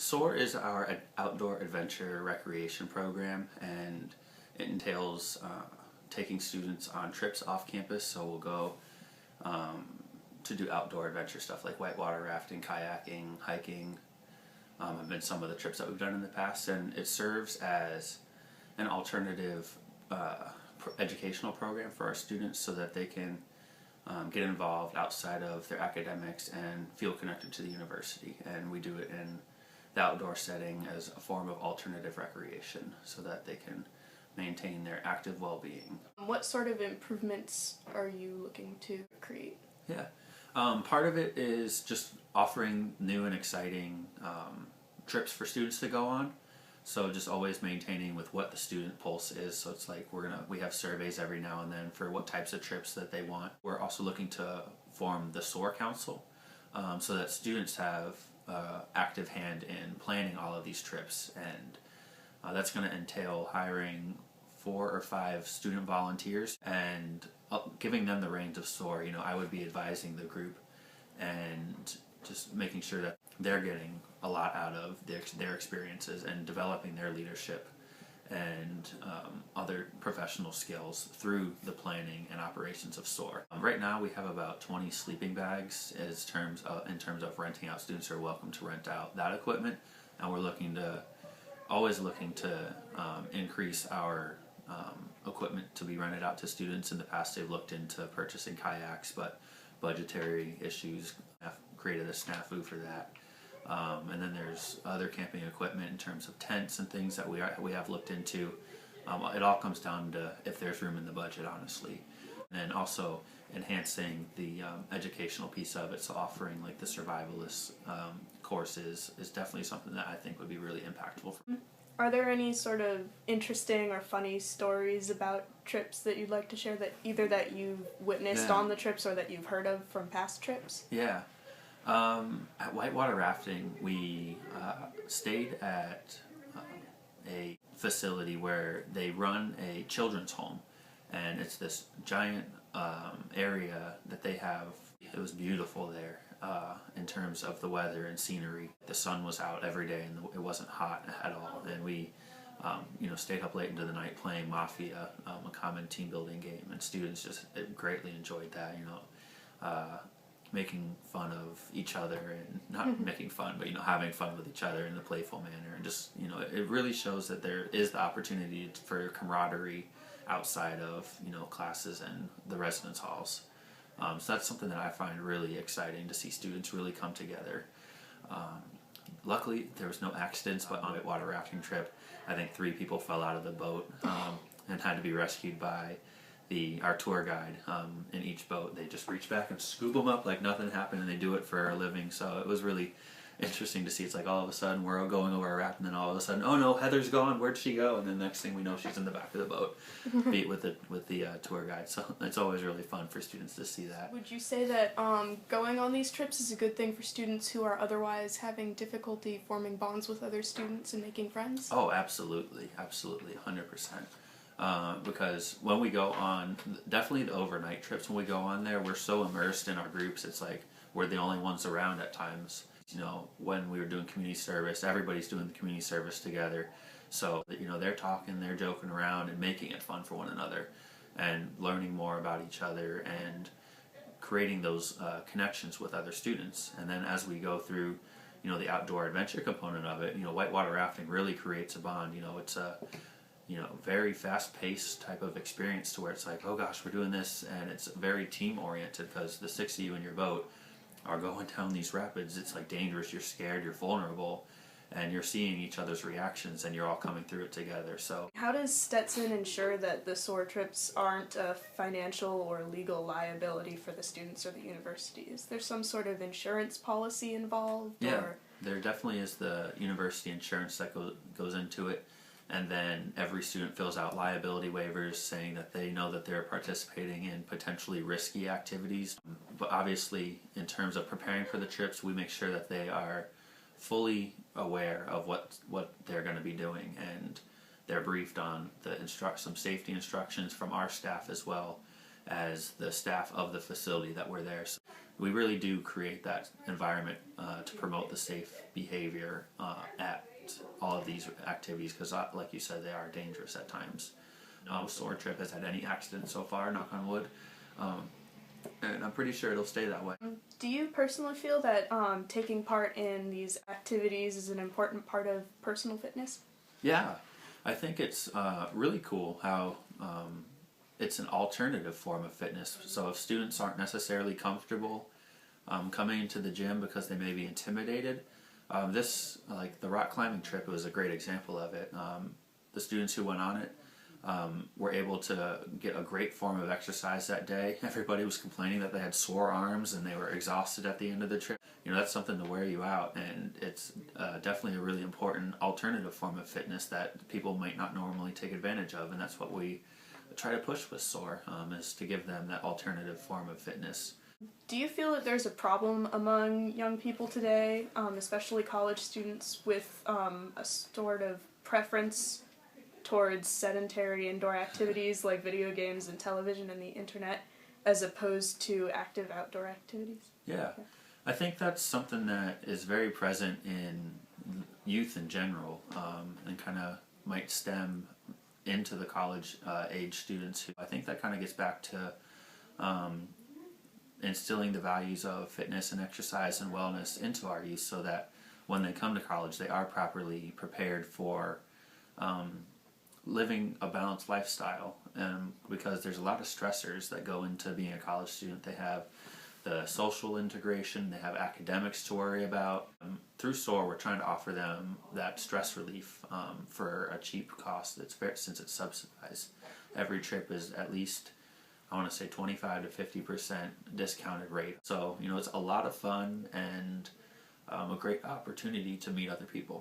SOAR is our outdoor adventure recreation program, and it entails taking students on trips off campus. So we'll go to do outdoor adventure stuff like whitewater rafting, kayaking, hiking. Have been some of the trips that we've done in the past, and it serves as an alternative educational program for our students so that they can get involved outside of their academics and feel connected to the university. And we do it in the outdoor setting as a form of alternative recreation so that they can maintain their active well-being. What sort of improvements are you looking to create? Yeah. Part of it is just offering new and exciting trips for students to go on. So just always maintaining with what the student pulse is. So it's like we have surveys every now and then for what types of trips that they want. We're also looking to form the SOAR Council so that students have active hand in planning all of these trips, and that's going to entail hiring 4 or 5 student volunteers and giving them the reins of SOAR. I would be advising the group and just making sure that they're getting a lot out of their experiences and developing their leadership and other professional skills through the planning and operations of SOAR. Right now we have about 20 sleeping bags in terms of renting out. Students are welcome to rent out that equipment, and we're always looking to increase our equipment to be rented out to students. In the past they've looked into purchasing kayaks, but budgetary issues have created a snafu for that. And then there's other camping equipment in terms of tents and things that we have looked into. It all comes down to if there's room in the budget, honestly. And then also enhancing the educational piece of it, so offering like the survivalist courses is definitely something that I think would be really impactful. Are there any sort of interesting or funny stories about trips that you'd like to share, that either that you've witnessed on the trips or that you've heard of from past trips? Yeah. At whitewater rafting, we stayed at a facility where they run a children's home, and it's this giant area that they have. It was beautiful there in terms of the weather and scenery. The sun was out every day and it wasn't hot at all, and we stayed up late into the night playing Mafia, a common team building game, and students just greatly enjoyed that. Making fun of each other, and not making fun, but having fun with each other in a playful manner, and just it really shows that there is the opportunity for camaraderie outside of classes and the residence halls. So that's something that I find really exciting, to see students really come together. Luckily there was no accidents, but on a whitewater rafting trip I think 3 people fell out of the boat and had to be rescued by our tour guide. In each boat they just reach back and scoop them up like nothing happened, and they do it for a living. So it was really interesting to see. It's like all of a sudden we're going over a raft, and then all of a sudden, oh no, Heather's gone, where'd she go? And then next thing we know, she's in the back of the boat beat with the tour guide. So it's always really fun for students to see that. Would you say that going on these trips is a good thing for students who are otherwise having difficulty forming bonds with other students and making friends? Oh, absolutely, 100%. Because when we go on, definitely the overnight trips, when we go on there, we're so immersed in our groups, it's like we're the only ones around at times. When we were doing community service, everybody's doing the community service together. So, they're talking, they're joking around and making it fun for one another, and learning more about each other and creating those connections with other students. And then as we go through, the outdoor adventure component of it, whitewater rafting really creates a bond. It's a very fast-paced type of experience, to where it's like, oh gosh, we're doing this, and it's very team-oriented because the 6 of you in your boat are going down these rapids. It's like dangerous, you're scared, you're vulnerable, and you're seeing each other's reactions, and you're all coming through it together. So how does Stetson ensure that the SOAR trips aren't a financial or legal liability for the students or the university? Is there some sort of insurance policy involved? Yeah, there definitely is the university insurance that goes into it. And then every student fills out liability waivers saying that they know that they're participating in potentially risky activities. But obviously, in terms of preparing for the trips, we make sure that they are fully aware of what they're going to be doing, and they're briefed on some safety instructions from our staff as well. as the staff of the facility that we're there. So we really do create that environment to promote the safe behavior at all of these activities because, like you said, they are dangerous at times. No SOAR trip has had any accident so far, knock on wood. And I'm pretty sure it'll stay that way. Do you personally feel that taking part in these activities is an important part of personal fitness? Yeah, I think it's really cool how it's an alternative form of fitness. So if students aren't necessarily comfortable coming into the gym because they may be intimidated, like the rock climbing trip, was a great example of it. The students who went on it were able to get a great form of exercise that day. Everybody was complaining that they had sore arms and they were exhausted at the end of the trip. You know, that's something to wear you out, and it's definitely a really important alternative form of fitness that people might not normally take advantage of, and that's what we try to push with SOAR, is to give them that alternative form of fitness. Do you feel that there's a problem among young people today, especially college students, with a sort of preference towards sedentary indoor activities like video games and television and the internet as opposed to active outdoor activities? Yeah. I think that's something that is very present in youth in general, and kind of might stem into the college age students. I think that kind of gets back to instilling the values of fitness and exercise and wellness into our youth so that when they come to college they are properly prepared for living a balanced lifestyle, because there's a lot of stressors that go into being a college student. They have the social integration, they have academics to worry about. Through SOAR, we're trying to offer them that stress relief for a cheap cost. Since it's subsidized, every trip is at least, I want to say, 25 to 50% discounted rate. So, you know, it's a lot of fun and a great opportunity to meet other people.